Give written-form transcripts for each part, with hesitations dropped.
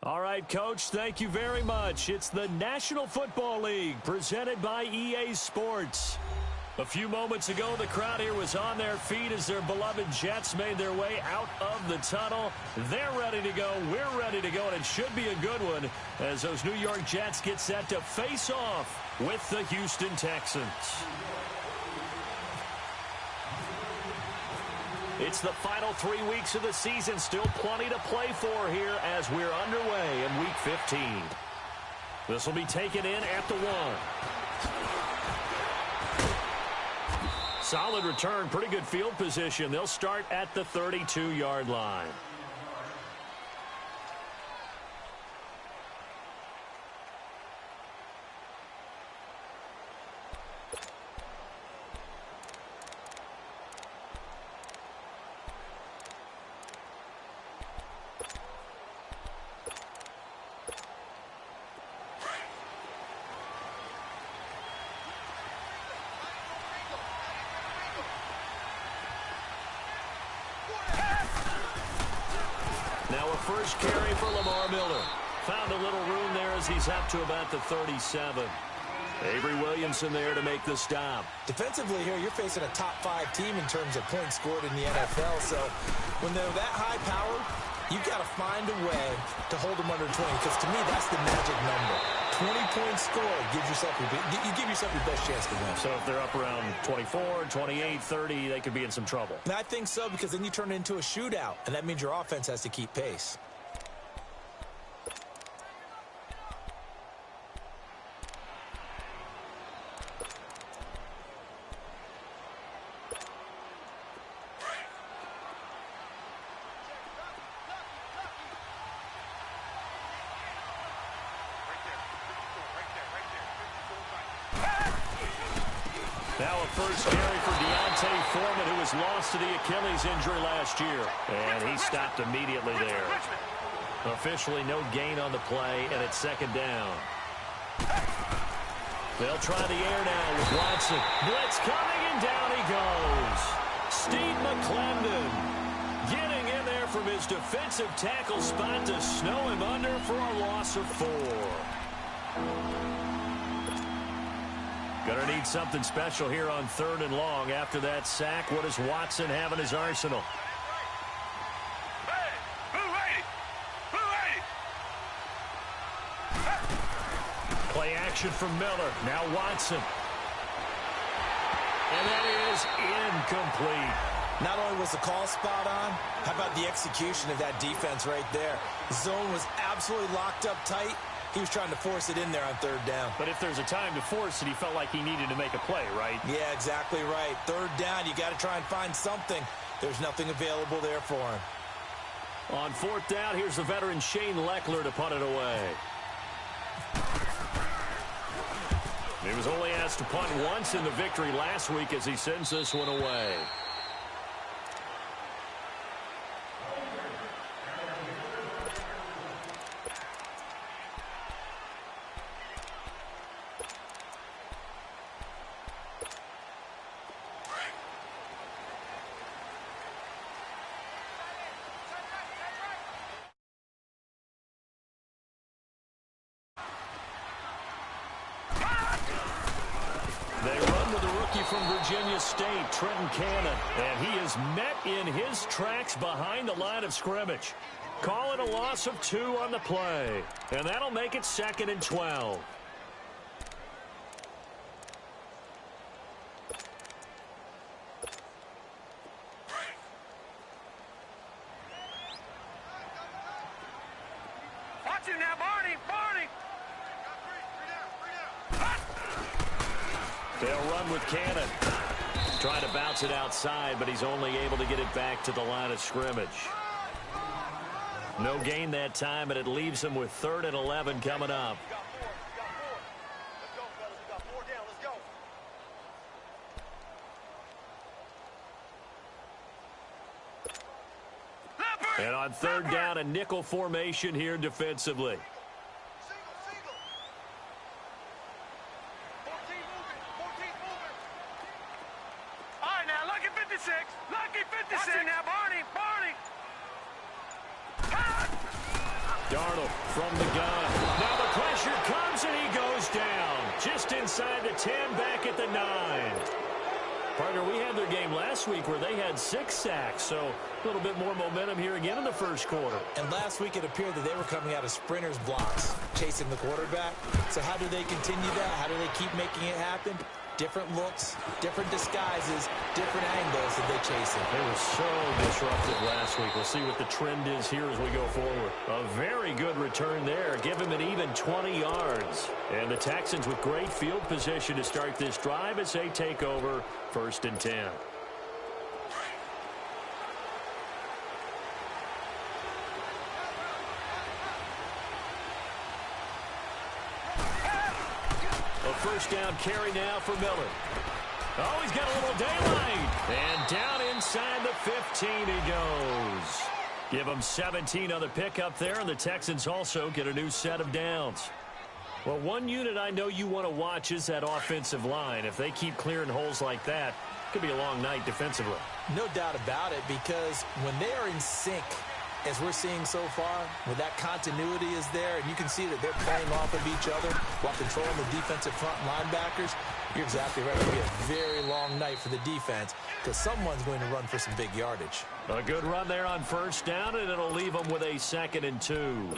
All right, Coach, thank you very much. It's the National Football League presented by EA Sports. A few moments ago, the crowd here was on their feet as their beloved Jets made their way out of the tunnel. They're ready to go. We're ready to go, and it should be a good one as those New York Jets get set to face off with the Houston Texans. It's the final 3 weeks of the season. Still plenty to play for here as we're underway in Week 15. This will be taken in at the 1. Solid return, pretty good field position. They'll start at the 32-yard line. First carry for Lamar Miller. Found a little room there as he's up to about the 37. Avery Williamson there to make the stop. Defensively here, you're facing a top 5 team in terms of points scored in the NFL. So when they're that high powered, you've got to find a way to hold them under 20. Because to me, that's the magic number. 20 points scored gives yourself you give yourself your best chance to win. So if they're up around 24, 28, 30, they could be in some trouble. And I think so, because then you turn it into a shootout, and that means your offense has to keep pace. Now a first carry for Deontay Foreman, who was lost to the Achilles injury last year. And he stopped immediately there. Officially no gain on the play, and it's second down. They'll try the air now with Watson. Blitz coming, and down he goes. Steve McClendon getting in there from his defensive tackle spot to snow him under for a loss of 4. Gonna need something special here on 3rd and long. After that sack, what does Watson have in his arsenal? Play action from Miller. Now Watson. And that is incomplete. Not only was the call spot on, how about the execution of that defense right there? The zone was absolutely locked up tight. He was trying to force it in there on 3rd down. But if there's a time to force it, he felt like he needed to make a play, right? Yeah, exactly right. 3rd down, you got to try and find something. There's nothing available there for him. On 4th down, here's the veteran Shane Leckler to punt it away. He was only asked to punt once in the victory last week as he sends this one away. They run with the rookie from Virginia State, Trenton Cannon, and he is met in his tracks behind the line of scrimmage. Call it a loss of 2 on the play, and that'll make it 2nd and 12. Watch him now, Barney! They'll run with Cannon. Trying to bounce it outside, but he's only able to get it back to the line of scrimmage. No gain that time, and it leaves him with 3rd and 11 coming up. And on 3rd down, a nickel formation here defensively. Darnold from the gun. Now the pressure comes, and he goes down. Just inside the 10, back at the 9. Partner, we had their game last week where they had 6 sacks, so a little bit more momentum here again in the first quarter. And last week it appeared that they were coming out of sprinters blocks, chasing the quarterback. So how do they continue that? How do they keep making it happen? Different looks, different disguises, different angles that they chase it. They were so disruptive last week. We'll see what the trend is here as we go forward. A very good return there. Give him an even 20 yards. And the Texans with great field position to start this drive as they take over 1st and 10. First down carry now for Miller. Oh, he's got a little daylight. And down inside the 15 he goes. Give him 17 on the pickup there, and the Texans also get a new set of downs. Well, one unit I know you want to watch is that offensive line. If they keep clearing holes like that, it could be a long night defensively. No doubt about it, because when they are in sync, as we're seeing so far, when that continuity is there, and you can see that they're playing off of each other while controlling the defensive front linebackers, you're exactly right. It'll be a very long night for the defense because someone's going to run for some big yardage. A good run there on first down, and it'll leave them with a 2nd and 2.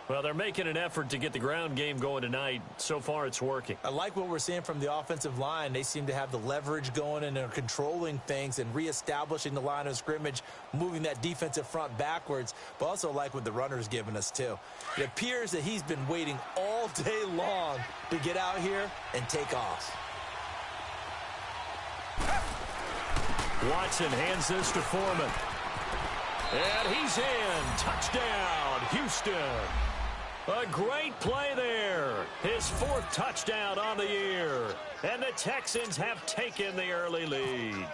Well, they're making an effort to get the ground game going tonight. So far, it's working. I like what we're seeing from the offensive line. They seem to have the leverage going and are controlling things and reestablishing the line of scrimmage, moving that defensive front backwards, but also like what the runner's giving us, too. It appears that he's been waiting all day long to get out here and take off. Watson hands this to Foreman. And he's in. Touchdown, Houston. A great play there. His 4th touchdown on the year. And the Texans have taken the early lead.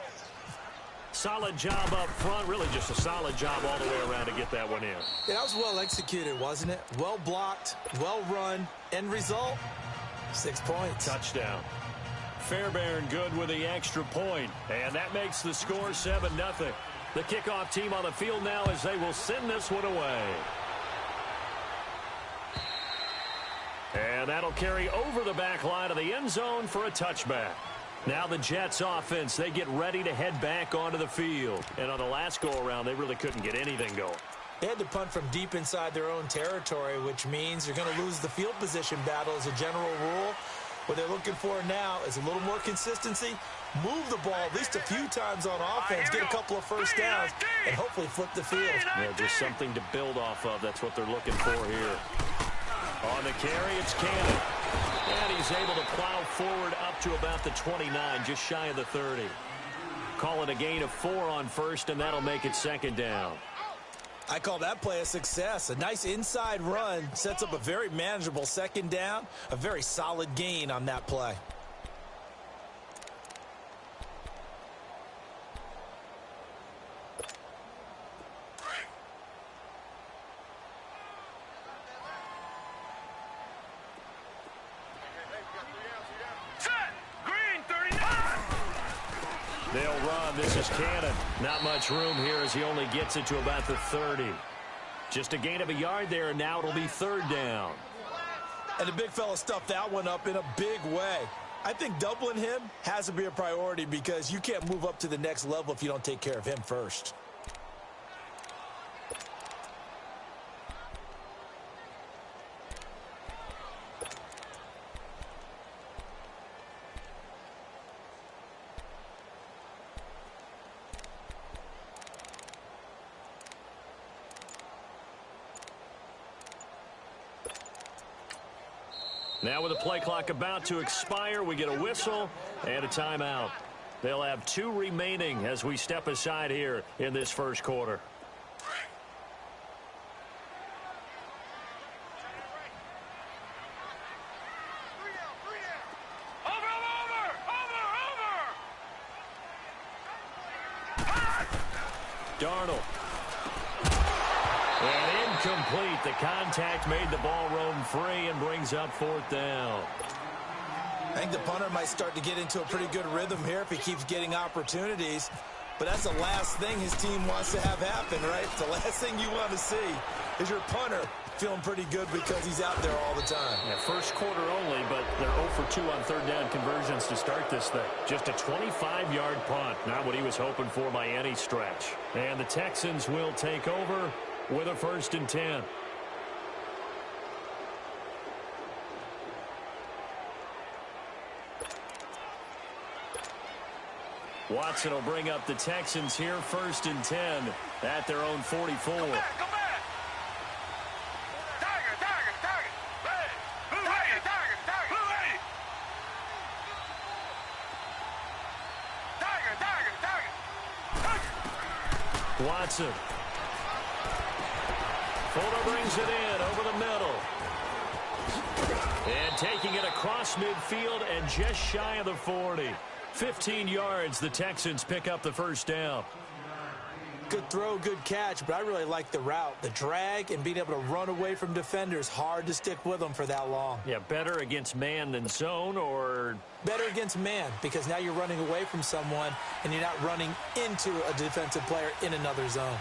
Solid job up front. Really just a solid job all the way around to get that one in. Yeah, that was well executed, wasn't it? Well blocked, well run. End result, 6 points. Touchdown. Fairbairn good with the extra point. And that makes the score 7-0. The kickoff team on the field now as they will send this one away. And that'll carry over the back line of the end zone for a touchback. Now the Jets offense, they get ready to head back onto the field. And on the last go-around, they really couldn't get anything going. They had to punt from deep inside their own territory, which means you're going to lose the field position battle as a general rule. What they're looking for now is a little more consistency, move the ball at least a few times on offense, get a couple of first downs, and hopefully flip the field. Yeah, just something to build off of. That's what they're looking for here. On the carry, it's Cannon. And he's able to plow forward up to about the 29, just shy of the 30. Calling a gain of 4 on first, and that'll make it 2nd down. I call that play a success. A nice inside run sets up a very manageable 2nd down. A very solid gain on that play. They'll run. This is Cannon. Not much room here as he only gets it to about the 30. Just a gain of a yard there, and now it'll be 3rd down. And the big fella stuffed that one up in a big way. I think doubling him has to be a priority because you can't move up to the next level if you don't take care of him first. Now with the play clock about to expire, we get a whistle and a timeout. They'll have 2 remaining as we step aside here in this first quarter. Darnold. And incomplete. The contact made the ball roam free and brings up 4th down. I think the punter might start to get into a pretty good rhythm here if he keeps getting opportunities. But that's the last thing his team wants to have happen, right? The last thing you want to see is your punter feeling pretty good because he's out there all the time. Yeah, first quarter only, but they're 0 for 2 on third down conversions to start this thing. Just a 25-yard punt, not what he was hoping for by any stretch. And the Texans will take over with a 1st and 10. Watson will bring up the Texans here, 1st and 10 at their own 44. Come back. Watson. Fuller brings it in over the middle. And taking it across midfield and just shy of the 40. 15 yards, the Texans pick up the 1st down. Good throw, good catch, but I really like the route. The drag and being able to run away from defenders, hard to stick with them for that long. Yeah, better against man than zone, or? Better against man, because now you're running away from someone and you're not running into a defensive player in another zone.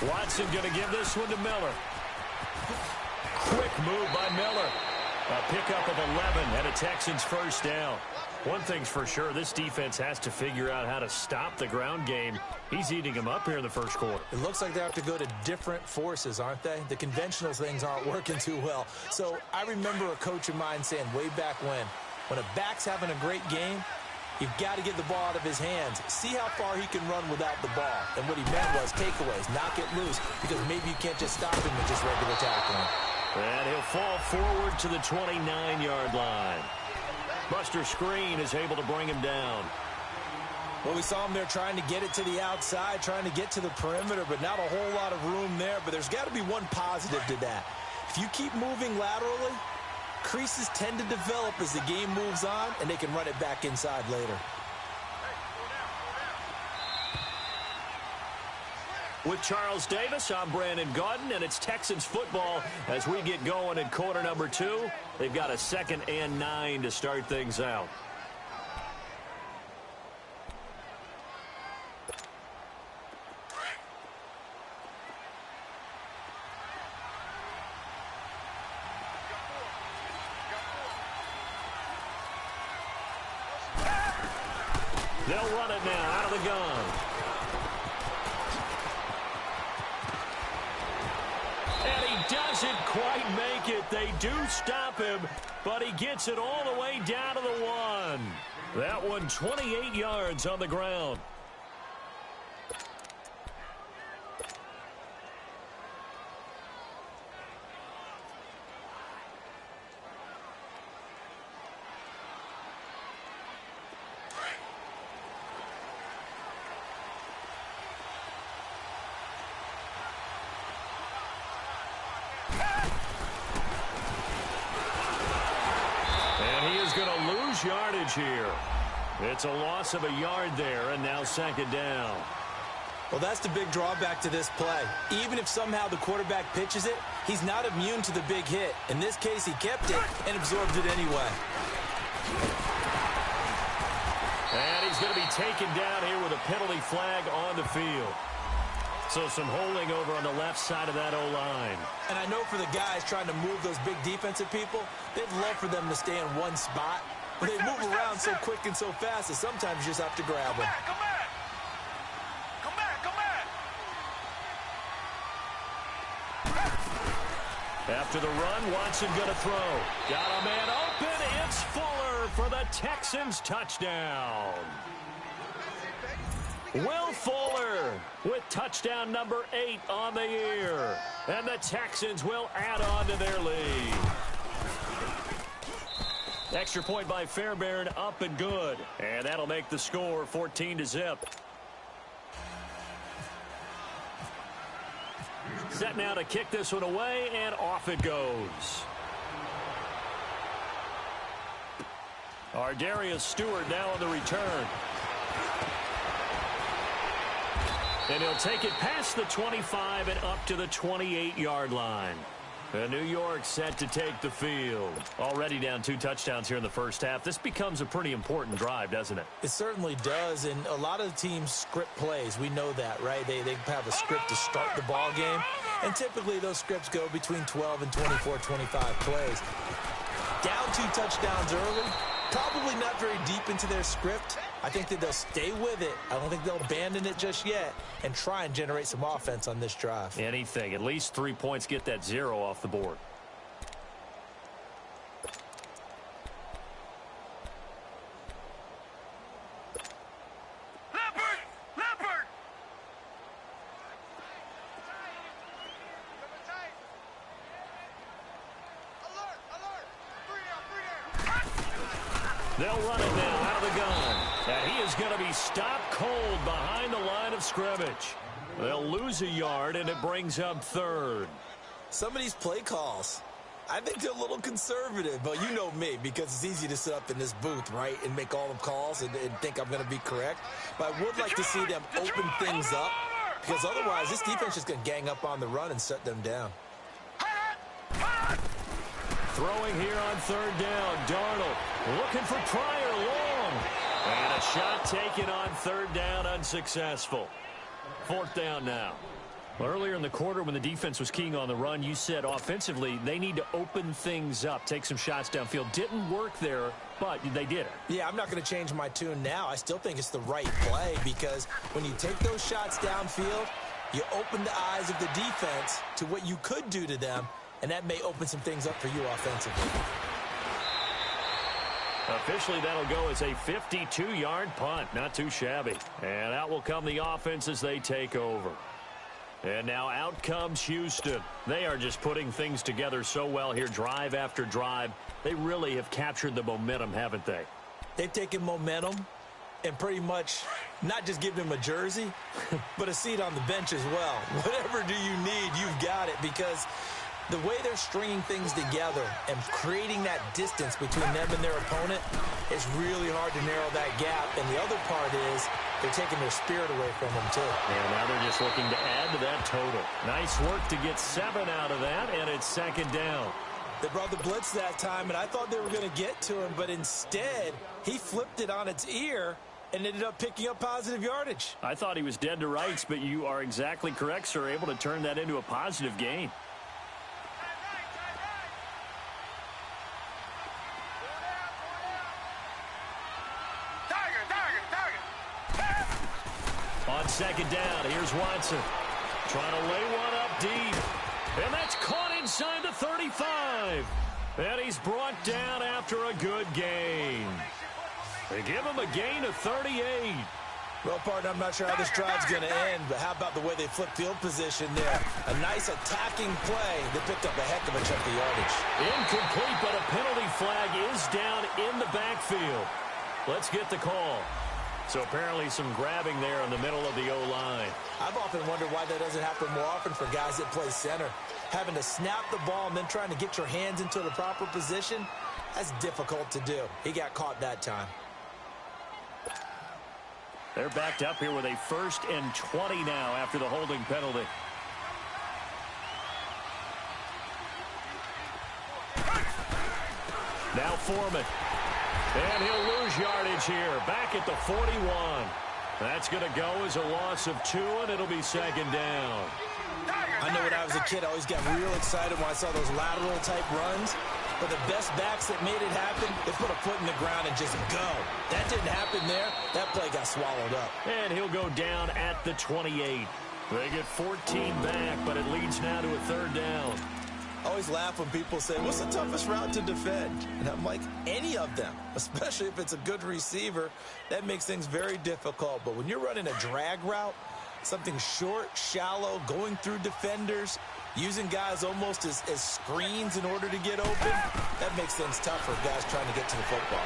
Watson going to give this one to Miller. Quick move by Miller. A pickup of 11 and a Texans 1st down. One thing's for sure, this defense has to figure out how to stop the ground game. He's eating them up here in the 1st quarter. It looks like they have to go to different forces, aren't they? The conventional things aren't working too well. So I remember a coach of mine saying way back when a back's having a great game, you've got to get the ball out of his hands. See how far he can run without the ball. And what he meant was takeaways, knock it loose, because maybe you can't just stop him with just regular tackling. And he'll fall forward to the 29-yard line. Buster Screen is able to bring him down. Well, we saw him there trying to get it to the outside, trying to get to the perimeter, but not a whole lot of room there. But there's got to be one positive to that. If you keep moving laterally, creases tend to develop as the game moves on, and they can run it back inside later. With Charles Davis, I'm Brandon Gaudin, and it's Texans football as we get going in quarter number 2. They've got a 2nd and 9 to start things out. They'll run it now out of the gun. And he doesn't quite make it. They do stop him, but he gets it all the way down to the 1. That one 28 yards on the ground. Yardage here. It's a loss of a yard there, and now 2nd down. Well, that's the big drawback to this play. Even if somehow the quarterback pitches it, he's not immune to the big hit. In this case, he kept it and absorbed it anyway. And he's going to be taken down here with a penalty flag on the field. So some holding over on the left side of that O-line. And I know for the guys trying to move those big defensive people, they'd love for them to stay in one spot. But they move around so quick and so fast that sometimes you just have to grab them. Come back. After the run, Watson going to throw. Got a man open. It's Fuller for the Texans touchdown. Will Fuller with touchdown number 8 on the year. And the Texans will add on to their lead. Extra point by Fairbairn, up and good. And that'll make the score 14-0. Set now to kick this one away, and off it goes. Ardarius Stewart now on the return. And he'll take it past the 25 and up to the 28-yard line. New York set to take the field. Already down 2 touchdowns here in the first half. This becomes a pretty important drive, doesn't it? It certainly does, and a lot of teams script plays. We know that, right? They have a script to start the ball game, and typically those scripts go between 12 and 24, 25 plays. Down 2 touchdowns early, probably not very deep into their script. I think that they'll stay with it. I don't think they'll abandon it just yet and try and generate some offense on this drive. Anything. At least 3 points, get that 0 off the board. Leopard! Alert! 3 down! They'll run it now out of the gun. And he is going to be stopped cold behind the line of scrimmage. They'll lose a yard, and it brings up 3rd. Some of these play calls, I think they're a little conservative, but you know me, because it's easy to sit up in this booth, right, and make all the calls and think I'm going to be correct. But I would like to see them open things up, because otherwise this defense is going to gang up on the run and shut them down. Throwing here on 3rd down. Darnold looking for Pryor long. And a shot taken on 3rd down, unsuccessful. 4th down now. Well, earlier in the quarter when the defense was keying on the run, you said offensively they need to open things up, take some shots downfield. Didn't work there, but they did it. Yeah, I'm not going to change my tune now. I still think it's the right play because when you take those shots downfield, you open the eyes of the defense to what you could do to them, and that may open some things up for you offensively. Officially, that'll go as a 52-yard punt. Not too shabby. And out will come the offense as they take over. And now out comes Houston. They are just putting things together so well here, drive after drive. They really have captured the momentum, haven't they? They've taken momentum and pretty much not just given him a jersey, but a seat on the bench as well. Whatever do you need, you've got it, because the way they're stringing things together and creating that distance between them and their opponent, it's really hard to narrow that gap. And the other part is they're taking their spirit away from them, too. And now they're just looking to add to that total. Nice work to get 7 out of that, and it's 2nd down. They brought the blitz that time, and I thought they were going to get to him, but instead he flipped it on its ear and ended up picking up positive yardage. I thought he was dead to rights, but you are exactly correct, sir, able to turn that into a positive gain. On 2nd down, here's Watson. Trying to lay one up deep. And that's caught inside the 35. And he's brought down after a good gain. They give him a gain of 38. Well, partner, I'm not sure how this drive's going to end, but how about the way they flip field position there? A nice attacking play. They picked up a heck of a chunk of yardage. Incomplete, but a penalty flag is down in the backfield. Let's get the call. So apparently some grabbing there in the middle of the O-line. I've often wondered why that doesn't happen more often for guys that play center. Having to snap the ball and then trying to get your hands into the proper position, that's difficult to do. He got caught that time. They're backed up here with a 1st and 20 now after the holding penalty. Now Foreman. And he'll lose yardage here. Back at the 41. That's going to go as a loss of 2, and it'll be 2nd down. I know when I was a kid, I always got real excited when I saw those lateral-type runs. But the best backs that made it happen, they put a foot in the ground and just go. That didn't happen there. That play got swallowed up. And he'll go down at the 28. They get 14 back, but it leads now to a 3rd down. I always laugh when people say, what's the toughest route to defend? And I'm like, any of them, especially if it's a good receiver. That makes things very difficult. But when you're running a drag route, something short, shallow, going through defenders, using guys almost as screens in order to get open, that makes things tough for guys trying to get to the football.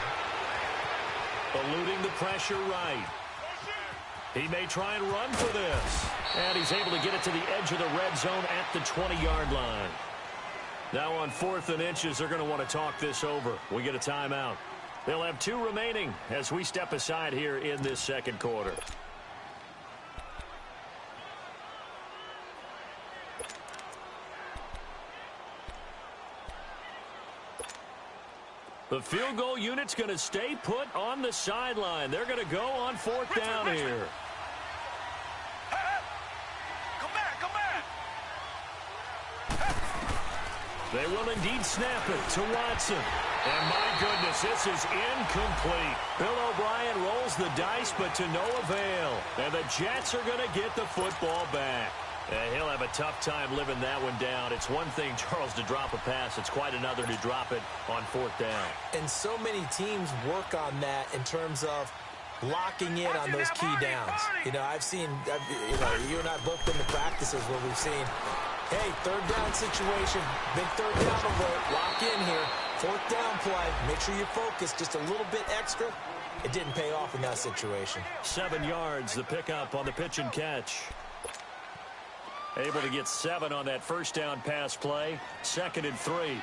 Eluding the pressure right. He may try and run for this. And he's able to get it to the edge of the red zone at the 20-yard line. Now on 4th and inches, they're going to want to talk this over. We get a timeout. They'll have 2 remaining as we step aside here in this 2nd quarter. The field goal unit's going to stay put on the sideline. They're going to go on fourth down here. Come back, come back. They will indeed snap it to Watson. And my goodness, this is incomplete. Bill O'Brien rolls the dice, but to no avail. And the Jets are going to get the football back. He'll have a tough time living that one down. It's one thing, Charles, to drop a pass. It's quite another to drop it on fourth down. And so many teams work on that in terms of locking in on those key downs. You know, you and I both been to practices where we've seen, hey, third down situation, big third down alert, lock in here. Fourth down play, make sure you focus just a little bit extra. It didn't pay off in that situation. 7 yards, the pickup on the pitch and catch. Able to get 7 on that first down pass play. 2nd and 3.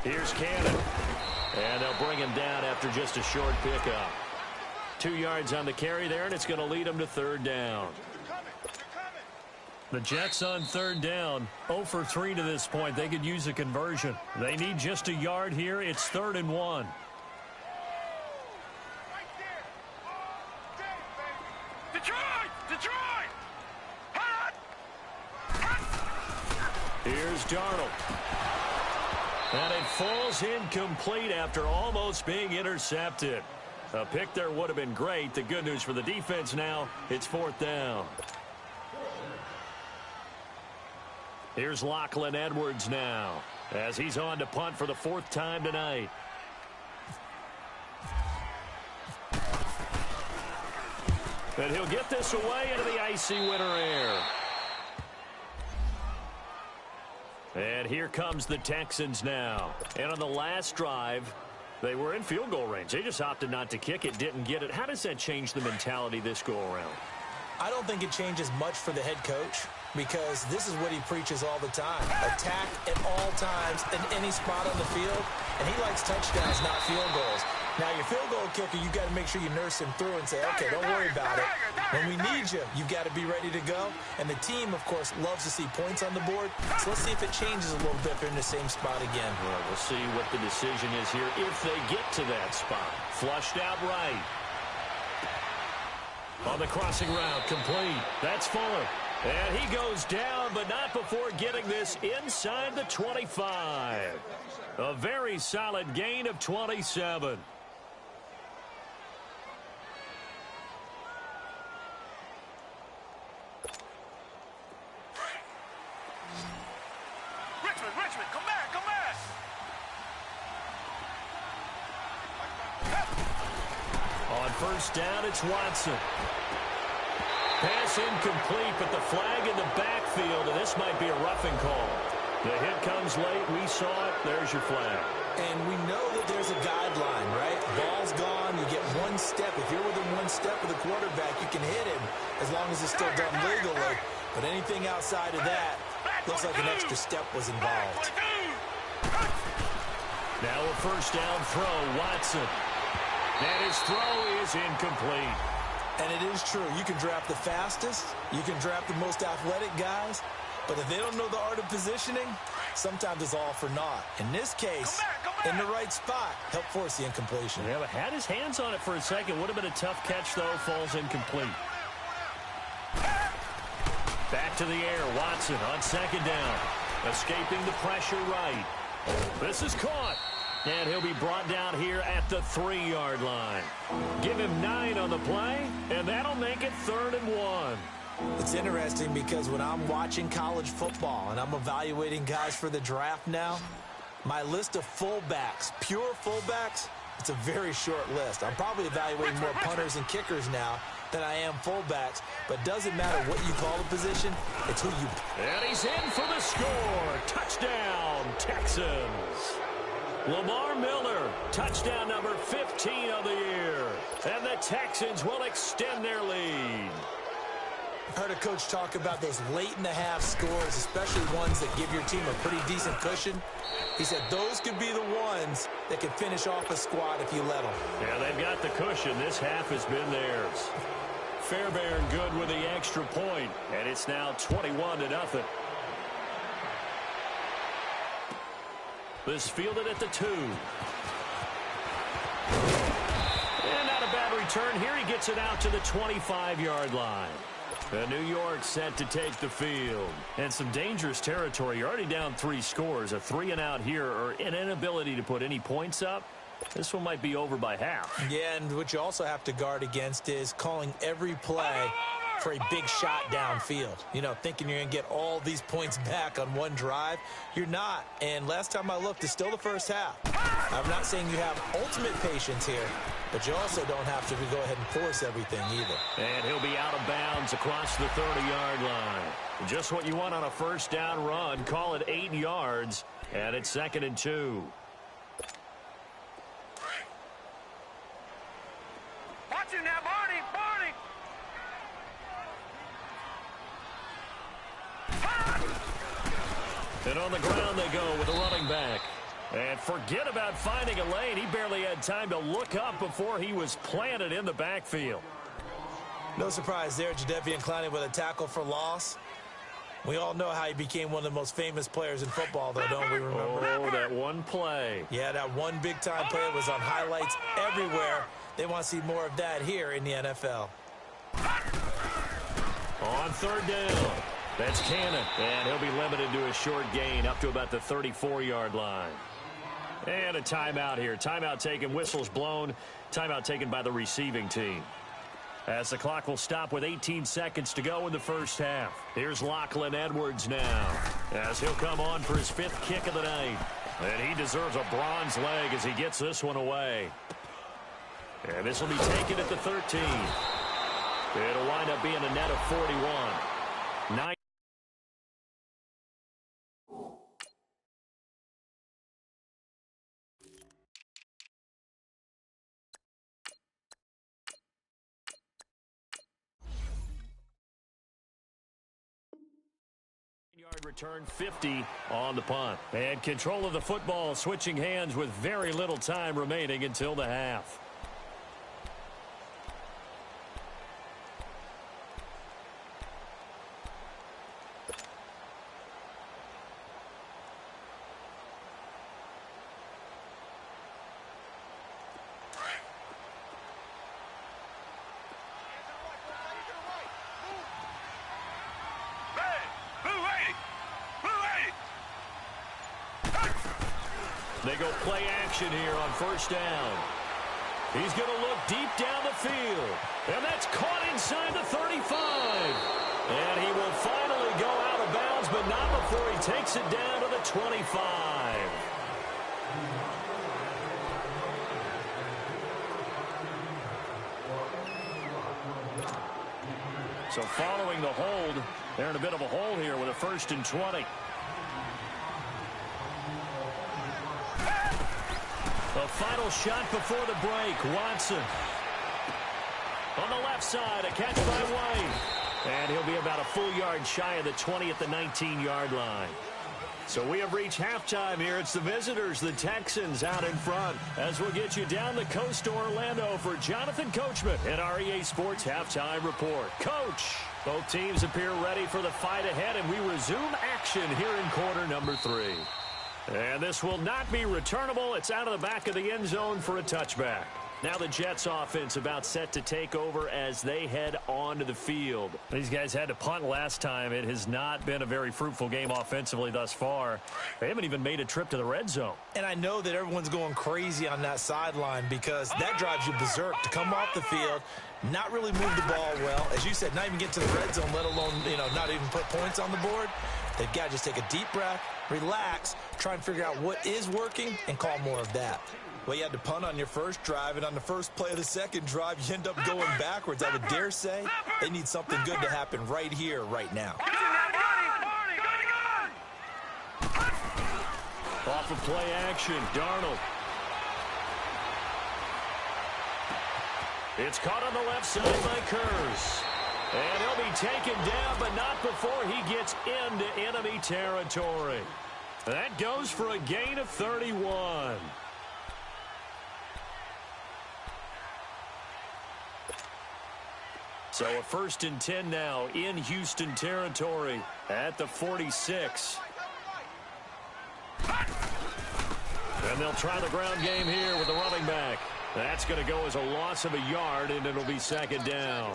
Here's Cannon. And they'll bring him down after just a short pickup. 2 yards on the carry there, and it's going to lead him to third down. The Jets on third down, 0 for 3 to this point. They could use a conversion. They need just a yard here. It's 3rd and 1. Detroit! Here's Darnold. And it falls incomplete after almost being intercepted. A pick there would have been great. The good news for the defense now, it's 4th down. Here's Lachlan Edwards now, as he's on to punt for the 4th time tonight. And he'll get this away into the icy winter air. And here comes the Texans now. And on the last drive, they were in field goal range. They just opted not to kick it, didn't get it. How does that change the mentality this go-around? I don't think it changes much for the head coach, because this is what he preaches all the time. Attack at all times in any spot on the field, and he likes touchdowns, not field goals. Now, your field goal kicker, you got to make sure you nurse him through and say, okay, don't worry about it. When we need you, you've got to be ready to go. And the team, of course, loves to see points on the board. So let's see if it changes a little bit if they're in the same spot again. Well, we'll see what the decision is here if they get to that spot. Flushed out right. On the crossing route, complete. That's Fuller. And he goes down, but not before getting this inside the 25. A very solid gain of 27. Richmond, come back, come back! On first down, it's Watson. Pass incomplete, but the flag in the backfield, and this might be a roughing call. The hit comes late. We saw it. There's your flag. And we know that there's a guideline, right? Ball's gone. You get one step. If you're within one step of the quarterback, you can hit him as long as it's still done legally. But anything outside of that, looks like an extra step was involved. Now a first down throw, Watson. And his throw is incomplete. And it is true. You can draft the fastest. You can draft the most athletic guys. But if they don't know the art of positioning, sometimes it's all for naught. In this case, in the right spot, help force the incompletion. Yeah, but had his hands on it for a second. Would have been a tough catch, though. Falls incomplete. Back to the air. Watson on second down. Escaping the pressure right. This is caught. And he'll be brought down here at the 3-yard line. Give him 9 on the play, and that'll make it 3rd and 1. It's interesting because when I'm watching college football and I'm evaluating guys for the draft now, my list of fullbacks, pure fullbacks, it's a very short list. I'm probably evaluating more punters and kickers now than I am fullbacks, but doesn't matter what you call the position, it's who you... And he's in for the score. Touchdown, Texans. Lamar Miller, touchdown number 15 of the year. And the Texans will extend their lead. I heard a coach talk about those late-in-the-half scores, especially ones that give your team a pretty decent cushion. He said those could be the ones that could finish off a squad if you let them. Yeah, they've got the cushion. This half has been theirs. Fairbairn good with the extra point, and it's now 21-0. This fielded at the 2. And not a bad return here. He gets it out to the 25-yard line. New York set to take the field. And some dangerous territory. You're already down 3 scores. A 3-and-out here, or an inability to put any points up. This one might be over by half. Yeah, and what you also have to guard against is calling every play for a big shot downfield. You know, thinking you're going to get all these points back on one drive. You're not. And last time I looked, it's still the first half. I'm not saying you have ultimate patience here, but you also don't have to go ahead and force everything either. And he'll be out of bounds across the 30-yard line. Just what you want on a first down run. Call it 8 yards, and it's 2nd and 2. Watch him now, Barney! Barney! And on the ground they go with a running back. And forget about finding a lane. He barely had time to look up before he was planted in the backfield. No surprise there, Jadeveon Clowney with a tackle for loss. We all know how he became one of the most famous players in football, though, don't we remember? Oh, that one play. Yeah, that one big-time play was on highlights everywhere. They want to see more of that here in the NFL. On 3rd down, that's Cannon. And he'll be limited to a short gain up to about the 34-yard line. And a timeout here. Timeout taken, whistles blown. Timeout taken by the receiving team. As the clock will stop with 18 seconds to go in the first half. Here's Lachlan Edwards now, as he'll come on for his 5th kick of the night. And he deserves a bronze leg as he gets this one away. And this will be taken at the 13. It'll wind up being a net of 41. 9. Yard return, 50 on the punt. And control of the football switching hands with very little time remaining until the half. They go play action here on 1st down. He's going to look deep down the field. And that's caught inside the 35. And he will finally go out of bounds, but not before he takes it down to the 25. So following the hold, they're in a bit of a hole here with a 1st and 20. The final shot before the break, Watson. On the left side, a catch by White. And he'll be about a full yard shy of the 20 at the 19-yard line. So we have reached halftime here. It's the visitors, the Texans, out in front. As we'll get you down the coast to Orlando for Jonathan Coachman and our EA Sports Halftime Report. Coach, both teams appear ready for the fight ahead, and we resume action here in quarter number 3. And this will not be returnable. It's out of the back of the end zone for a touchback. Now the Jets offense about set to take over as they head onto the field. These guys had to punt last time. It has not been a very fruitful game offensively thus far. They haven't even made a trip to the red zone. And I know that everyone's going crazy on that sideline because that drives you berserk to come off the field, not really move the ball well. As you said, not even get to the red zone, let alone, not even put points on the board. They've got to just take a deep breath, relax, try and figure out what is working, and call more of that. Well, you had to punt on your first drive, and on the first play of the second drive, you end up going backwards. I would dare say they need something good to happen right here, right now. Off of play action, Darnold. It's caught on the left side by Kurz. And he'll be taken down, but not before he gets into enemy territory. That goes for a gain of 31. So a 1st and 10 now in Houston territory at the 46. And they'll try the ground game here with the running back. That's going to go as a loss of a yard, and it'll be second down.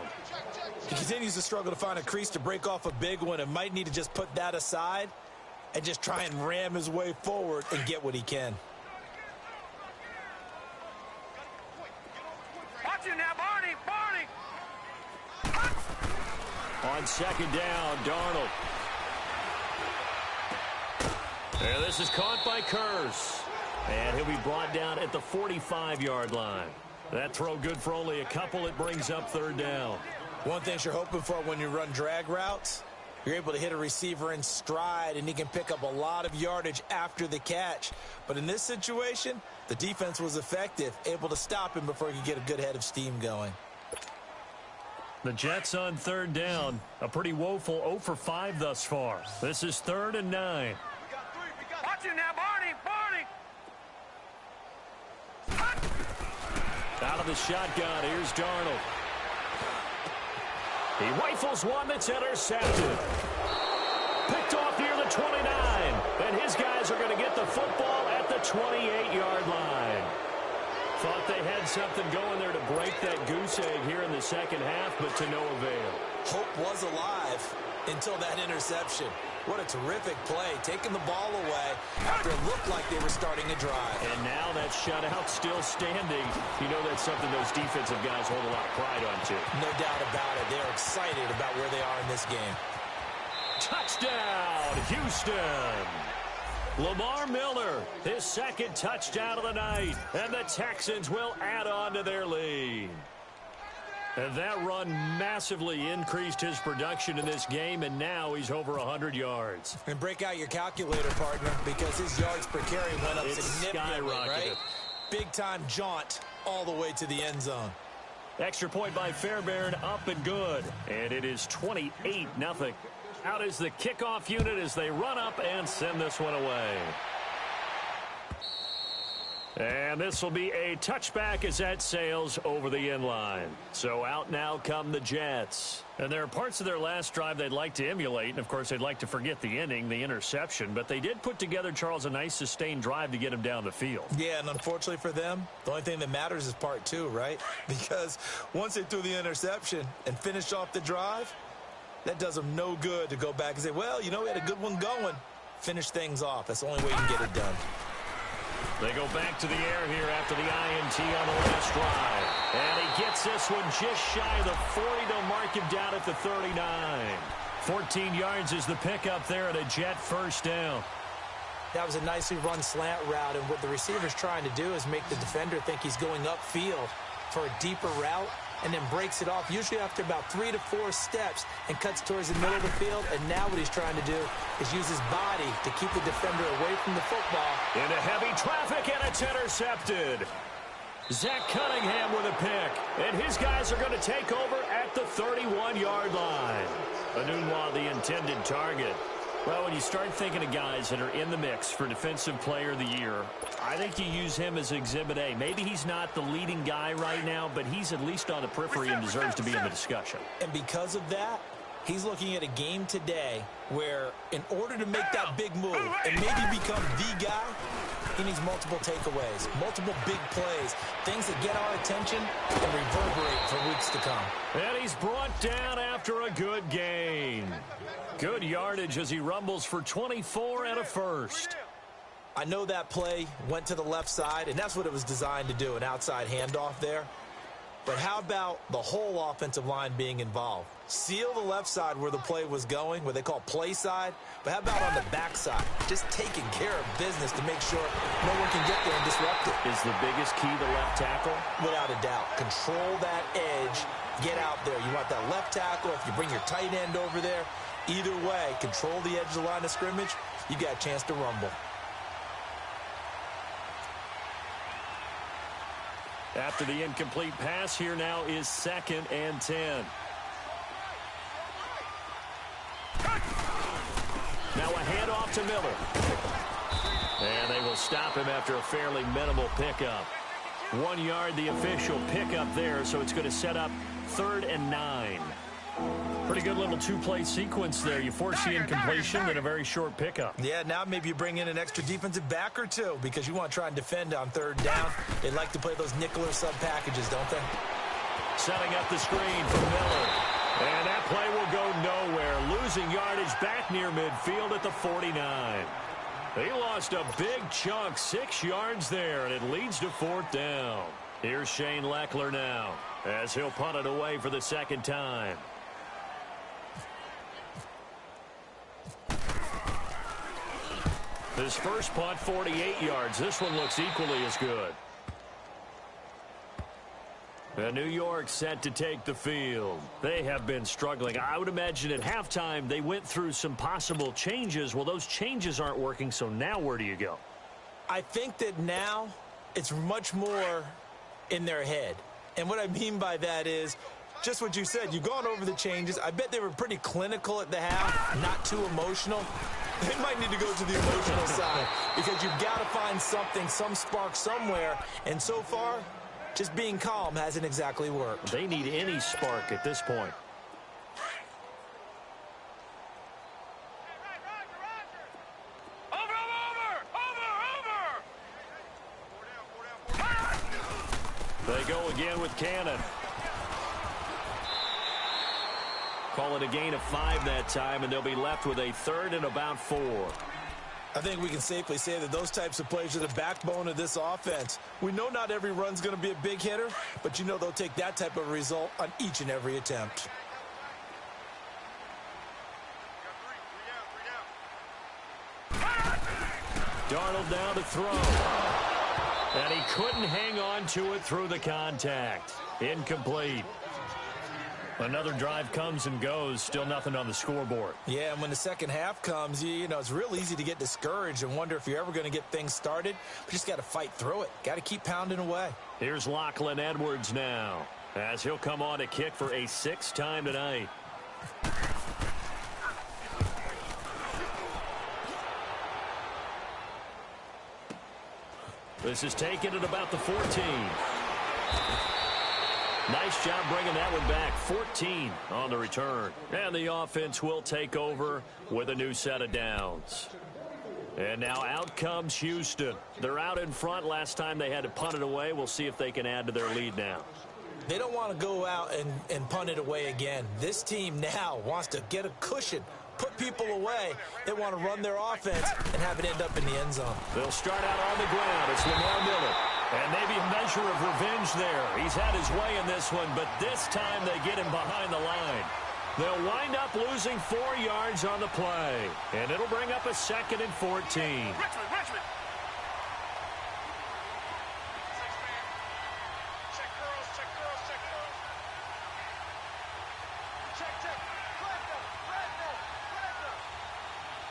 He continues to struggle to find a crease to break off a big one and might need to just put that aside and just try and ram his way forward and get what he can. Watch it now, Barney! Barney! On second down, Darnold. And this is caught by Curse. And he'll be brought down at the 45-yard line. That throw good for only a couple. It brings up third down. One thing you're hoping for when you run drag routes, you're able to hit a receiver in stride, and he can pick up a lot of yardage after the catch. But in this situation, the defense was effective, able to stop him before he could get a good head of steam going. The Jets on third down. A pretty woeful 0 for 5 thus far. This is 3rd and 9. Watch it now, Barney! Barney! Out of the shotgun, here's Darnold. He rifles one that's intercepted. Picked off near the 29. And his guys are going to get the football at the 28-yard line. Thought they had something going there to break that goose egg here in the second half, but to no avail. Hope was alive until that interception. What a terrific play, taking the ball away after it looked like they were starting a drive. And now that shutout still standing. You know that's something those defensive guys hold a lot of pride on, too. No doubt about it. They're excited about where they are in this game. Touchdown, Houston! Lamar Miller, his second touchdown of the night. And the Texans will add on to their lead. And that run massively increased his production in this game, and now he's over 100 yards. And break out your calculator, partner, because his yards per carry went up significantly, right? Big-time jaunt all the way to the end zone. Extra point by Fairbairn, up and good. And it is 28-0. Out is the kickoff unit as they run up and send this one away. And this will be a touchback as that sails over the end line. So out now come the Jets. And there are parts of their last drive they'd like to emulate. And, of course, they'd like to forget the inning, the interception. But they did put together, Charles, a nice sustained drive to get him down the field. Yeah, and unfortunately for them, the only thing that matters is part 2, right? Because once they threw the interception and finished off the drive, that does them no good to go back and say, well, you know, we had a good one going. Finish things off. That's the only way you can get it done. They go back to the air here after the INT on the last drive. And he gets this one just shy of the 40. They'll mark him down at the 39. 14 yards is the pickup there and a Jet first down. That was a nicely run slant route, and what the receiver's trying to do is make the defender think he's going upfield for a deeper route, and then breaks it off, usually after about 3 to 4 steps, and cuts towards the middle of the field. And now what he's trying to do is use his body to keep the defender away from the football. Into heavy traffic, and it's intercepted. Zach Cunningham with a pick, and his guys are going to take over at the 31-yard line. Anunwa, the intended target. Well, when you start thinking of guys that are in the mix for Defensive Player of the Year, I think you use him as Exhibit A. Maybe he's not the leading guy right now, but he's at least on the periphery and deserves to be in the discussion. And because of that, he's looking at a game today where in order to make that big move and maybe become the guy, he needs multiple takeaways, multiple big plays, things that get our attention and reverberate for weeks to come. And he's brought down after a good gain. Good yardage as he rumbles for 24 and a first. I know that play went to the left side, and that's what it was designed to do, an outside handoff there. But how about the whole offensive line being involved? Seal the left side where the play was going, what they call play side. But how about on the back side? Just taking care of business to make sure no one can get there and disrupt it. Is the biggest key the left tackle? Without a doubt. Control that edge. Get out there. You want that left tackle. If you bring your tight end over there, either way, control the edge of the line of scrimmage, you got a chance to rumble. After the incomplete pass, here now is 2nd and 10. Now a handoff to Miller. And they will stop him after a fairly minimal pickup. 1 yard, the official pickup there, so it's going to set up 3rd and 9. Pretty good little two-play sequence there. You force the incompletion, then a very short pickup. Yeah, now maybe you bring in an extra defensive back or two because you want to try and defend on third down. They like to play those nickel or sub packages, don't they? Setting up the screen for Miller. And that play will go nowhere. Losing yardage back near midfield at the 49. They lost a big chunk, 6 yards there, and it leads to fourth down. Here's Shane Leckler now as he'll punt it away for the second time. His first punt, 48 yards. This one looks equally as good. And New York set to take the field. They have been struggling. I would imagine at halftime they went through some possible changes. Well, those changes aren't working, so now where do you go? I think that now it's much more in their head. And what I mean by that is just what you said. You've gone over the changes. I bet they were pretty clinical at the half, not too emotional. They might need to go to the emotional side because you've got to find something, some spark somewhere. And so far, just being calm hasn't exactly worked. They need any spark at this point. They go again with Cannon. Call it a gain of 5 that time, and they'll be left with a third and about 4. I think we can safely say that those types of plays are the backbone of this offense. We know not every run's going to be a big hitter, but you know they'll take that type of result on each and every attempt. Darnold down to throw. And he couldn't hang on to it through the contact. Incomplete. Another drive comes and goes. Still nothing on the scoreboard. Yeah, and when the second half comes, you know, it's real easy to get discouraged and wonder if you're ever going to get things started. We just got to fight through it. Got to keep pounding away. Here's Lachlan Edwards now as he'll come on to kick for a 6th time tonight. This is taken at about the 14. Nice job bringing that one back. 14 on the return. And the offense will take over with a new set of downs. And now out comes Houston. They're out in front. Last time they had to punt it away. We'll see if they can add to their lead now. They don't want to go out and punt it away again. This team now wants to get a cushion, put people away. They want to run their offense and have it end up in the end zone. They'll start out on the ground. It's Lamar Miller. And maybe a measure of revenge there. He's had his way in this one, but this time they get him behind the line. They'll wind up losing 4 yards on the play. And it'll bring up a 2nd and 14. Richmond. Check girls. Check.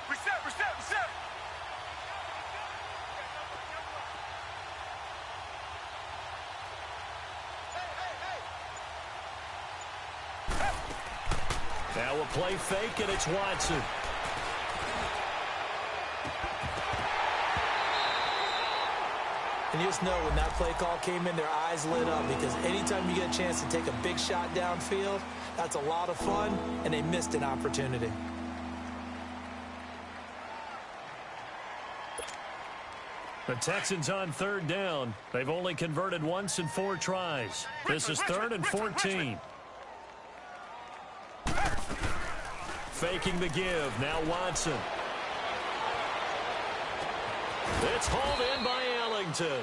Reset. Now we'll play fake, and it's Watson. And you just know when that play call came in, their eyes lit up because anytime you get a chance to take a big shot downfield, that's a lot of fun, and they missed an opportunity. The Texans on 3rd down. They've only converted once in 4 tries. This is 3rd and 14. Faking the give. Now Watson. It's hauled in by Ellington.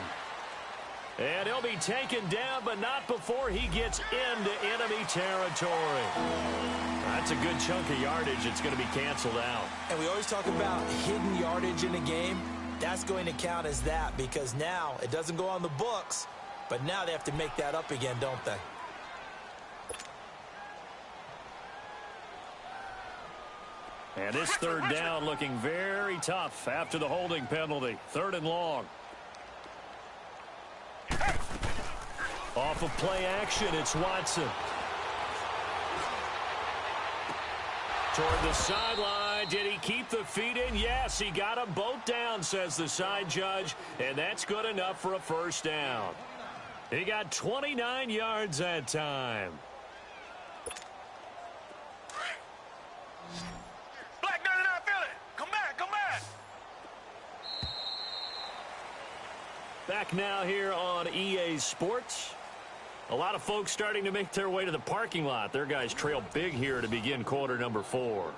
And he'll be taken down, but not before he gets into enemy territory. That's a good chunk of yardage. It's going to be canceled out. And we always talk about hidden yardage in a game. That's going to count as that because now it doesn't go on the books, but now they have to make that up again, don't they? And this 3rd down looking very tough after the holding penalty. 3rd and long. Off of play action, it's Watson. Toward the sideline. Did he keep the feet in? Yes, he got them both down, says the side judge. And that's good enough for a 1st down. He got 29 yards that time. Back now here on EA Sports. A lot of folks starting to make their way to the parking lot. Their guys trail big here to begin quarter number 4.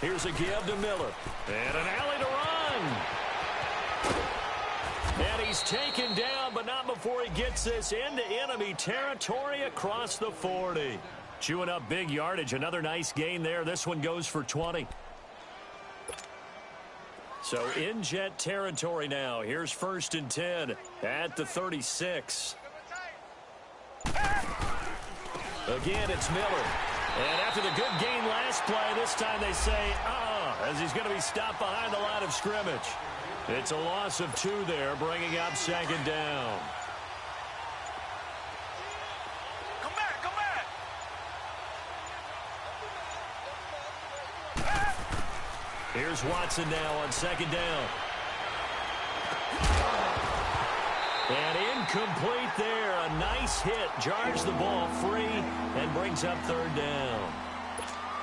Here's a give to Miller. And an alley to run. And he's taken down, but not before he gets this into enemy territory across the 40. Chewing up big yardage. Another nice gain there. This one goes for 20. So in Jet territory now. Here's 1st and 10 at the 36. Again, it's Miller. And after the good gain last play, this time they say, as he's going to be stopped behind the line of scrimmage. It's a loss of 2 there, bringing up 2nd down. Come back, come back. Here's Watson now on 2nd down. And incomplete there. A nice hit. Jars the ball free and brings up 3rd down.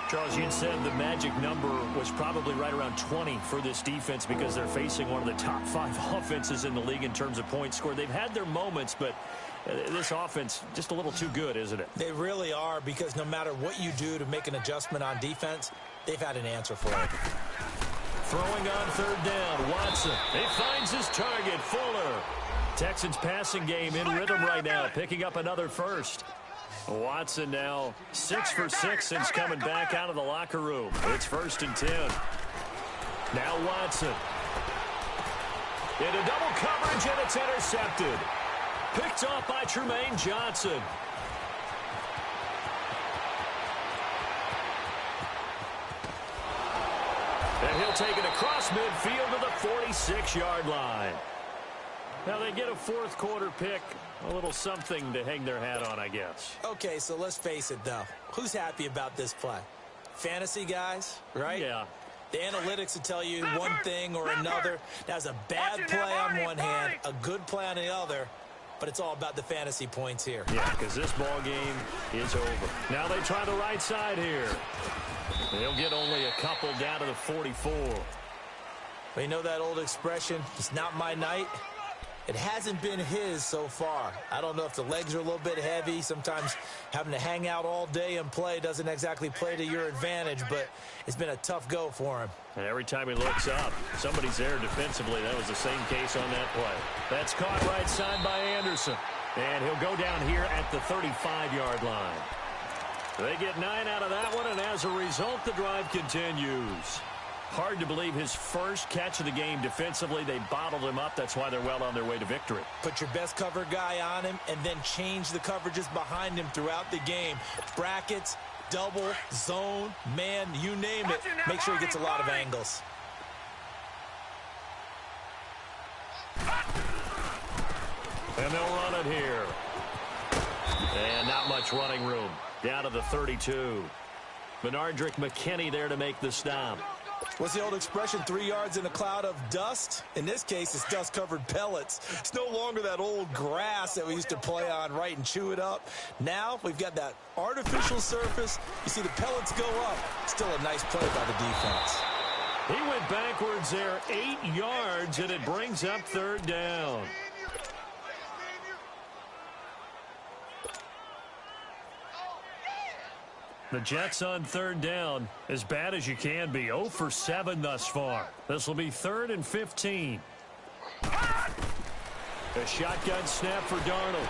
Charles, you said the magic number was probably right around 20 for this defense because they're facing one of the top 5 offenses in the league in terms of points scored. They've had their moments, but this offense just a little too good, isn't it? They really are, because no matter what you do to make an adjustment on defense, they've had an answer for it. Throwing on 3rd down, Watson. He finds his target, Fuller. Texans passing game in rhythm right now, picking up another first. Watson now 6 for 6 since coming back out of the locker room. It's 1st and 10. Now Watson. Into double coverage, and it's intercepted. Picked off by Tremaine Johnson. And he'll take it across midfield to the 46-yard line. Now they get a 4th quarter pick. A little something to hang their hat on, I guess. Okay, so let's face it, though. Who's happy about this play? Fantasy guys, right? Yeah. The analytics will tell you one thing or another. That's a bad play on one hand, a good play on the other, but it's all about the fantasy points here. Yeah, because this ball game is over. Now they try the right side here. They'll get only a couple down to the 44. Well, you know that old expression, it's not my night? It hasn't been his so far. I don't know if the legs are a little bit heavy. Sometimes having to hang out all day and play doesn't exactly play to your advantage, but it's been a tough go for him. And every time he looks up, somebody's there defensively. That was the same case on that play. That's caught right side by Anderson. And he'll go down here at the 35-yard line. They get 9 out of that one, and as a result, the drive continues. Hard to believe his first catch of the game defensively. They bottled him up. That's why they're well on their way to victory. Put your best cover guy on him and then change the coverages behind him throughout the game. Brackets, double, zone, man, you name it. Make sure he gets a lot of angles. And they'll run it here. And not much running room. Down to the 32. Benardrick McKinney there to make the stop. What's the old expression, 3 yards in a cloud of dust? In this case, it's dust-covered pellets. It's no longer that old grass that we used to play on, right, and chew it up. Now we've got that artificial surface. You see the pellets go up. Still a nice play by the defense. He went backwards there 8 yards, and it brings up 3rd down. The Jets on 3rd down, as bad as you can be. 0 for 7 thus far. This will be 3rd and 15. A shotgun snap for Darnold.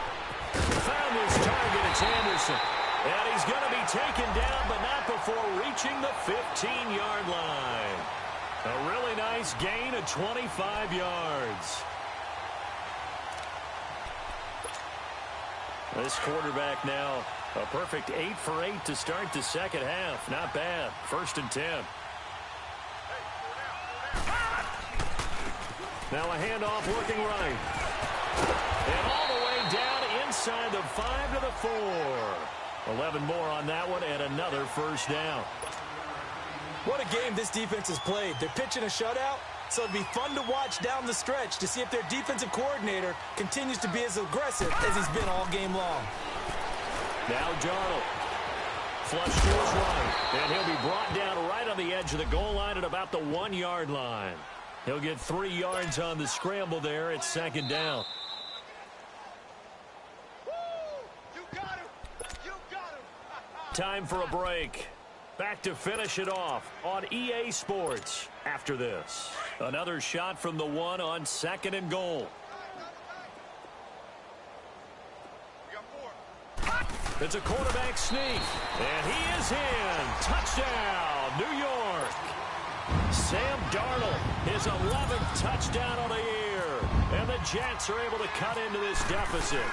Found his target. It's Anderson. And he's going to be taken down, but not before reaching the 15-yard line. A really nice gain of 25 yards. This quarterback now, a perfect 8 for 8 to start the second half. Not bad. 1st and 10. Now a handoff looking right. And all the way down inside the 5 to the 4. 11 more on that one and another 1st down. What a game this defense has played. They're pitching a shutout. So it'd be fun to watch down the stretch to see if their defensive coordinator continues to be as aggressive as he's been all game long. Now Darnold. Flush to his right. And he'll be brought down right on the edge of the goal line at about the 1-yard line. He'll get 3 yards on the scramble there at second down. Time for a break. Back to finish it off on EA Sports after this. Another shot from the 1 on 2nd and goal. It's a quarterback sneak. And he is in. Touchdown, New York. Sam Darnold, his 11th touchdown of the year. And the Jets are able to cut into this deficit.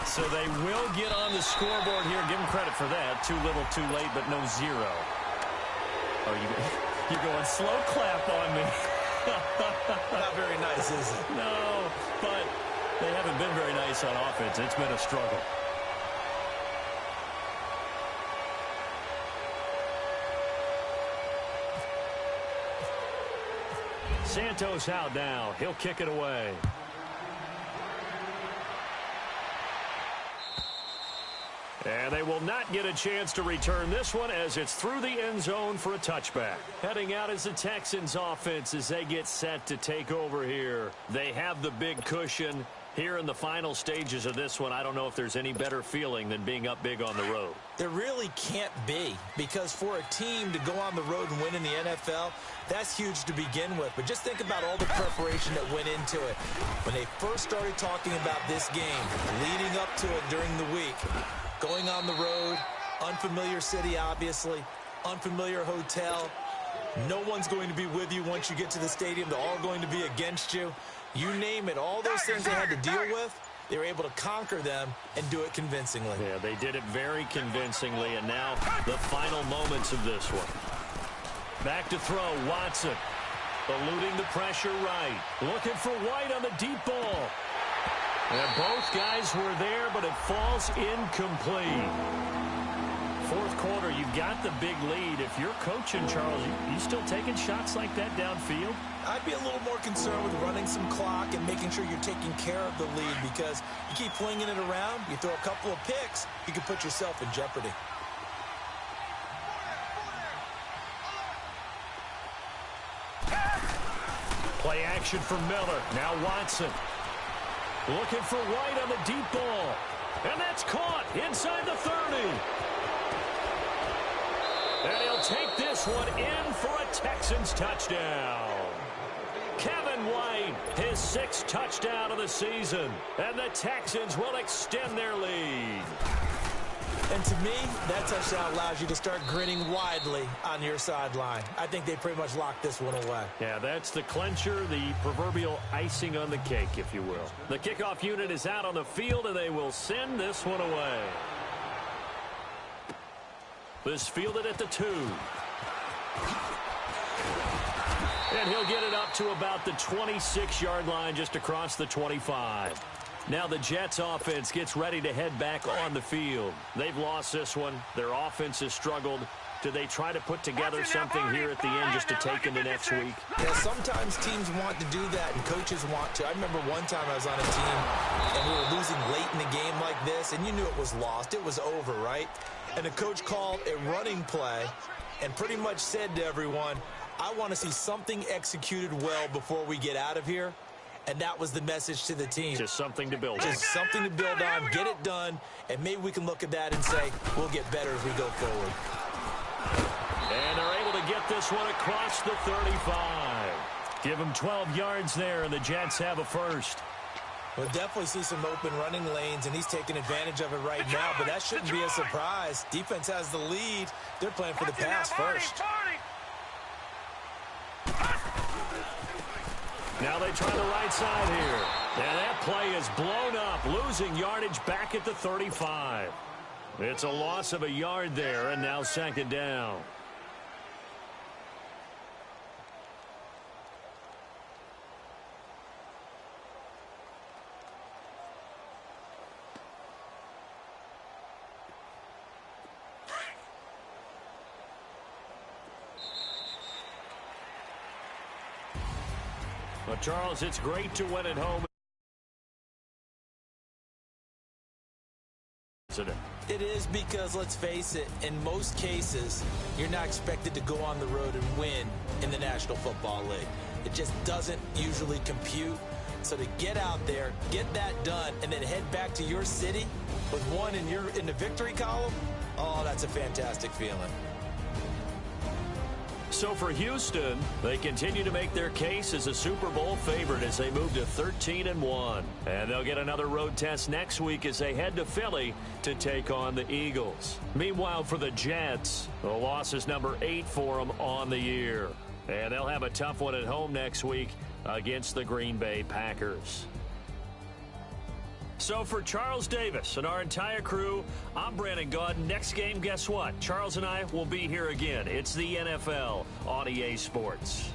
So they will get on the scoreboard here. Give them credit for that. Too little, too late, but no 0. Oh, you're going slow clap on me. Not very nice, is it? No, but they haven't been very nice on offense. It's been a struggle. Santos out now. He'll kick it away. And they will not get a chance to return this one as it's through the end zone for a touchback. Heading out as the Texans offense as they get set to take over here. They have the big cushion. Here in the final stages of this one, I don't know if there's any better feeling than being up big on the road. There really can't be, because for a team to go on the road and win in the NFL, that's huge to begin with. But just think about all the preparation that went into it. When they first started talking about this game, leading up to it during the week, going on the road, unfamiliar city, obviously, unfamiliar hotel. No one's going to be with you once you get to the stadium. They're all going to be against you. You name it, all those things they had to deal with, they were able to conquer them and do it convincingly. Yeah, they did it very convincingly, and now the final moments of this one. Back to throw, Watson. Eluding the pressure right. Looking for White on the deep ball. And both guys were there, but it falls incomplete. Fourth quarter, you've got the big lead. If you're coaching, Charles, you still taking shots like that downfield? I'd be a little more concerned with running some clock and making sure you're taking care of the lead, because you keep flinging it around, you throw a couple of picks, you can put yourself in jeopardy. Play action for Miller. Now Watson. Looking for White on the deep ball. And that's caught inside the 30. And he'll take this one in for a Texans touchdown. Kevin White, his 6th touchdown of the season. And the Texans will extend their lead. And to me, that touchdown allows you to start grinning widely on your sideline. I think they pretty much locked this one away. Yeah, that's the clincher, the proverbial icing on the cake, if you will. The kickoff unit is out on the field, and they will send this one away. This fielded at the 2. And he'll get it up to about the 26-yard line, just across the 25. Now the Jets offense gets ready to head back on the field. They've lost this one. Their offense has struggled. Do they try to put together something here at the end just to take into next week? Yeah, sometimes teams want to do that and coaches want to. I remember one time I was on a team and we were losing late in the game like this, and you knew it was lost. It was over, right? And the coach called a running play and pretty much said to everyone, I want to see something executed well before we get out of here. And that was the message to the team. Just something to build on. Just something to build on, get it done, and maybe we can look at that and say, we'll get better as we go forward. And they're able to get this one across the 35. Give them 12 yards there, and the Jets have a first. We'll definitely see some open running lanes, and he's taking advantage of it right now, but that shouldn't be a surprise. Defense has the lead. They're playing for the pass first. Now they try the right side here. And that play is blown up, losing yardage back at the 35. It's a loss of a yard there, and now second down. Well, Charles, it's great to win at home. Isn't it? It is, because let's face it, in most cases, you're not expected to go on the road and win in the National Football League. It just doesn't usually compute. So to get out there, get that done, and then head back to your city with one in the victory column, oh, that's a fantastic feeling. So for Houston, they continue to make their case as a Super Bowl favorite as they move to 13-1. And they'll get another road test next week as they head to Philly to take on the Eagles. Meanwhile, for the Jets, the loss is number 8 for them on the year. And they'll have a tough one at home next week against the Green Bay Packers. So for Charles Davis and our entire crew, I'm Brandon Gaud. Next game, guess what? Charles and I will be here again. It's the NFL on EA Sports.